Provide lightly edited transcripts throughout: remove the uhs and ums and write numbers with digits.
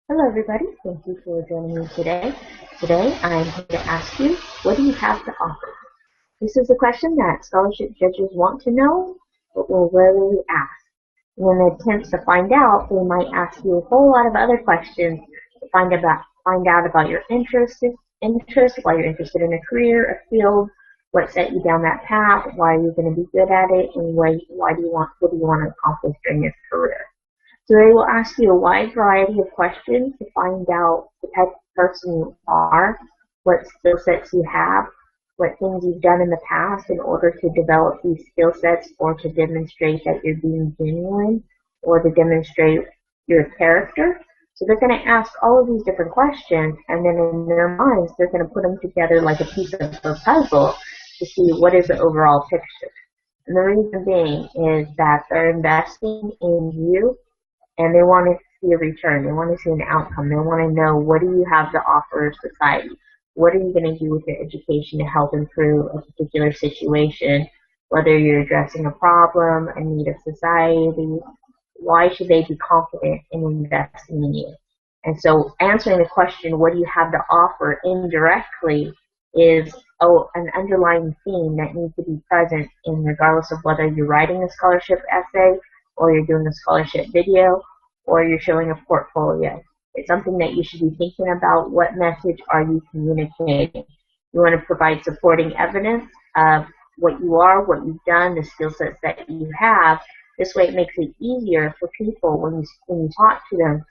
Hello everybody, thank you for joining me today. Today I'm here to ask you, what do you have to offer? This is a question that scholarship judges want to know, but will rarely ask. And in an attempt to find out, they might ask you a whole lot of other questions to find out about your interests, why you're interested in a career, a field, what set you down that path, why are you going to be good at it, and what do you want to accomplish during your career. So they will ask you a wide variety of questions to find out the type of person you are, what skill sets you have, what things you've done in the past in order to develop these skill sets or to demonstrate that you're being genuine or to demonstrate your character. So they're going to ask all of these different questions, and then in their minds they're going to put them together like a piece of a puzzle to see what is the overall picture. And the reason being is that they're investing in you and they want to see a return. They want to see an outcome. They want to know, what do you have to offer society? What are you going to do with your education to help improve a particular situation? Whether you're addressing a problem, a need of society, why should they be confident in investing in you? And so answering the question, what do you have to offer, indirectly is an underlying theme that needs to be present in regardless of whether you're writing a scholarship essay or you're doing a scholarship video, or you're showing a portfolio. It's something that you should be thinking about. What message are you communicating? You want to provide supporting evidence of what you are, what you've done, the skill sets that you have. This way it makes it easier for people when you talk to them.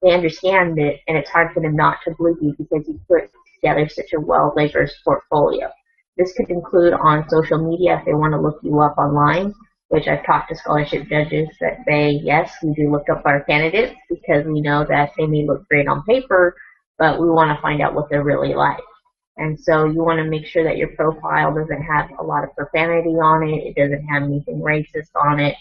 They understand it, and it's hard for them not to believe you because you put together such a well-labored portfolio. This could include on social media if they want to look you up online, which I've talked to scholarship judges that say, yes, we do look up our candidates because we know that they may look great on paper, but we want to find out what they're really like. And so you want to make sure that your profile doesn't have a lot of profanity on it, it doesn't have anything racist on it,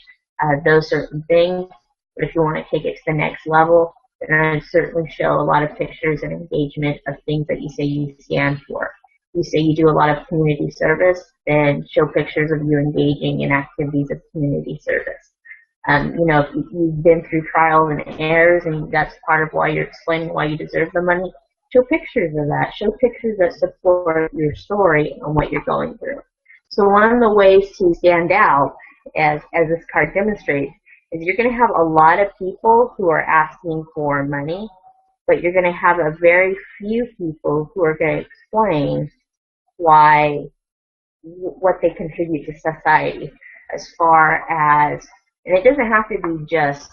those certain things. But if you want to take it to the next level, then I certainly show a lot of pictures and engagement of things that you say you stand for. You say you do a lot of community service, then show pictures of you engaging in activities of community service. If you've been through trials and errors and that's part of why you're explaining why you deserve the money, show pictures of that. Show pictures that support your story and what you're going through. So one of the ways to stand out, as this card demonstrates, is you're going to have a lot of people who are asking for money, but you're going to have a very few people who are going to explain what they contribute to society, as far as, and it doesn't have to be just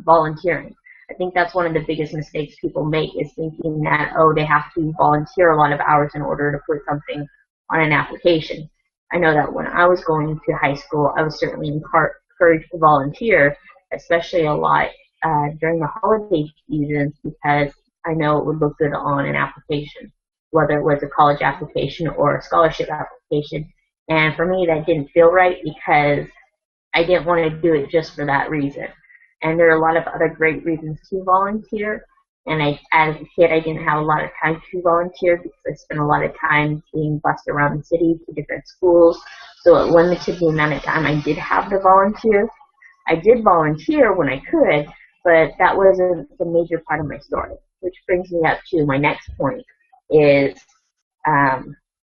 volunteering. I think that's one of the biggest mistakes people make, is thinking that, oh, they have to volunteer a lot of hours in order to put something on an application. I know that when I was going to high school, I was certainly encouraged to volunteer, especially a lot during the holiday seasons, because I know it would look good on an application, whether it was a college application or a scholarship application. And for me, that didn't feel right because I didn't want to do it just for that reason. And there are a lot of other great reasons to volunteer. And as a kid, I didn't have a lot of time to volunteer because I spent a lot of time being bussed around the city to different schools. So it limited the amount of time I did have to volunteer. I did volunteer when I could, but that wasn't the major part of my story, which brings me up to my next point, is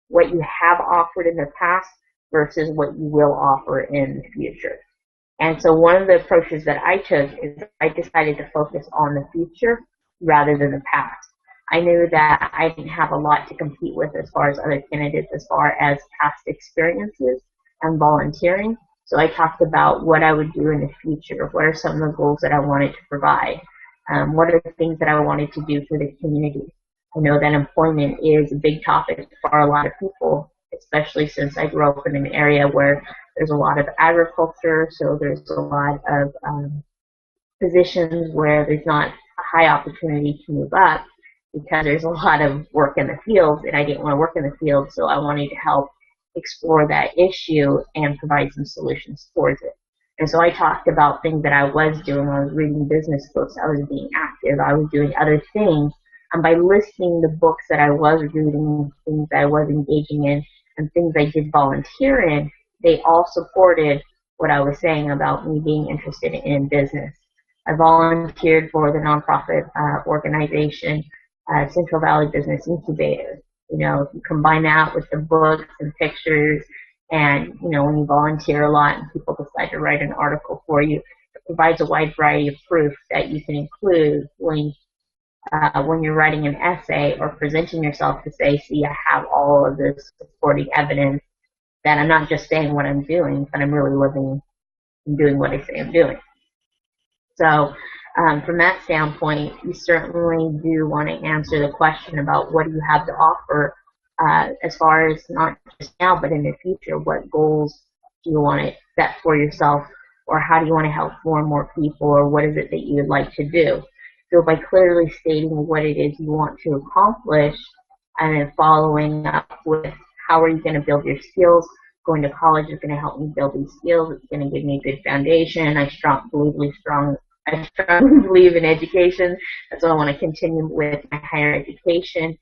what you have offered in the past versus what you will offer in the future. And so one of the approaches that I took is I decided to focus on the future rather than the past. I knew that I didn't have a lot to compete with as far as other candidates, as far as past experiences and volunteering. So I talked about what I would do in the future. What are some of the goals that I wanted to provide? What are the things that I wanted to do for the community? I know that employment is a big topic for a lot of people, especially since I grew up in an area where there's a lot of agriculture, so there's a lot of positions where there's not a high opportunity to move up because there's a lot of work in the field, and I didn't want to work in the field, so I wanted to help explore that issue and provide some solutions towards it. And so I talked about things that I was doing. I was reading business books, I was being active, I was doing other things. And by listing the books that I was reading, things that I was engaging in, and things I did volunteer in, they all supported what I was saying about me being interested in business. I volunteered for the nonprofit organization, Central Valley Business Incubator. You know, if you combine that with the books and pictures, and you know, when you volunteer a lot and people decide to write an article for you, it provides a wide variety of proof that you can include when you're writing an essay or presenting yourself to say, see, I have all of this supporting evidence that I'm not just saying what I'm doing, but I'm really living and doing what I say I'm doing. So from that standpoint, you certainly do want to answer the question about what do you have to offer as far as not just now, but in the future. What goals do you want to set for yourself, or how do you want to help more and more people, or what is it that you would like to do? So by clearly stating what it is you want to accomplish, and then following up with how are you going to build your skills. Going to college is going to help me build these skills. It's going to give me a good foundation. I strongly believe in education. That's why I want to continue with my higher education.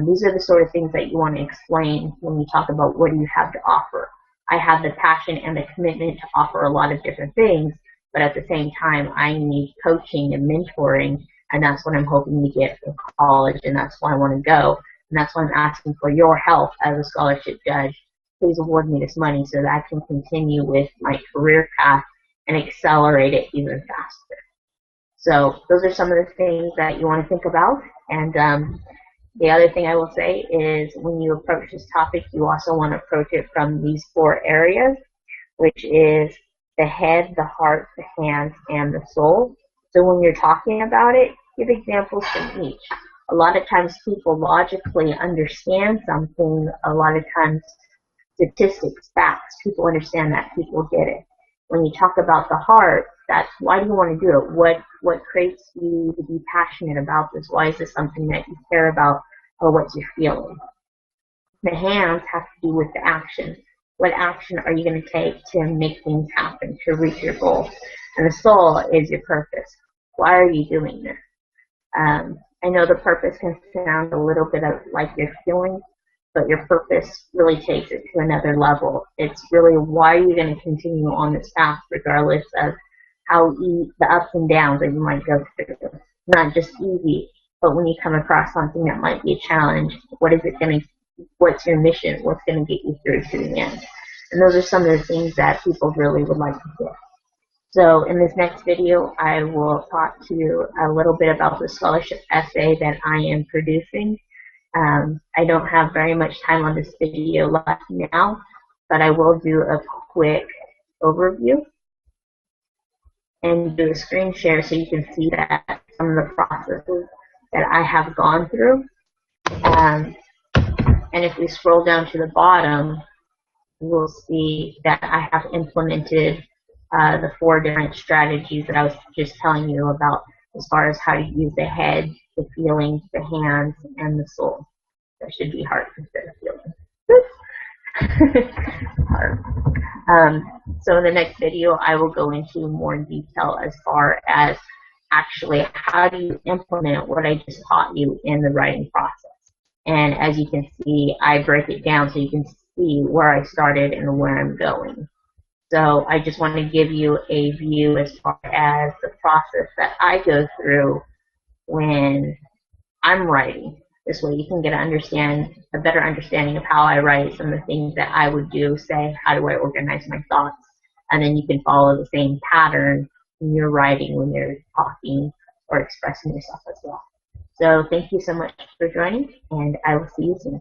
These are the sort of things that you want to explain when you talk about what do you have to offer. I have the passion and the commitment to offer a lot of different things, but at the same time, I need coaching and mentoring, and that's what I'm hoping to get from college, and that's why I want to go. And that's why I'm asking for your help as a scholarship judge. Please award me this money so that I can continue with my career path and accelerate it even faster. So those are some of the things that you want to think about. And the other thing I will say is when you approach this topic, you also want to approach it from these 4 areas, which is the head, the heart, the hands, and the soul. So when you're talking about it, give examples from each. A lot of times people logically understand something. A lot of times statistics, facts, people understand that, people get it. When you talk about the heart, that's why do you want to do it? What creates you to be passionate about this? Why is this something that you care about, or what's your feeling? The hands have to do with the action. What action are you going to take to make things happen, to reach your goal? And the soul is your purpose. Why are you doing this? I know the purpose can sound a little bit like your feelings, but your purpose really takes it to another level. It's really why are you going to continue on this path regardless of how the ups and downs that you might go through. Not just easy, but when you come across something that might be a challenge, what's your mission? What's going to get you through to the end? And those are some of the things that people really would like to hear. So in this next video, I will talk to you a little bit about the scholarship essay that I am producing. I don't have very much time on this video left now, but I will do a quick overview and do a screen share so you can see that some of the processes that I have gone through. And if we scroll down to the bottom, we'll see that I have implemented the 4 different strategies that I was just telling you about as far as how to use the head, the feelings, the hands, and the soul. That should be heart instead of feeling. Heart. So in the next video, I will go into more detail as far as actually how do you implement what I just taught you in the writing process. And as you can see, I break it down so you can see where I started and where I'm going. So I just want to give you a view as far as the process that I go through when I'm writing. This way you can get a better understanding of how I write, some of the things that I would do, say, how do I organize my thoughts? And then you can follow the same pattern when you're writing, when you're talking or expressing yourself as well. So thank you so much for joining, and I will see you soon.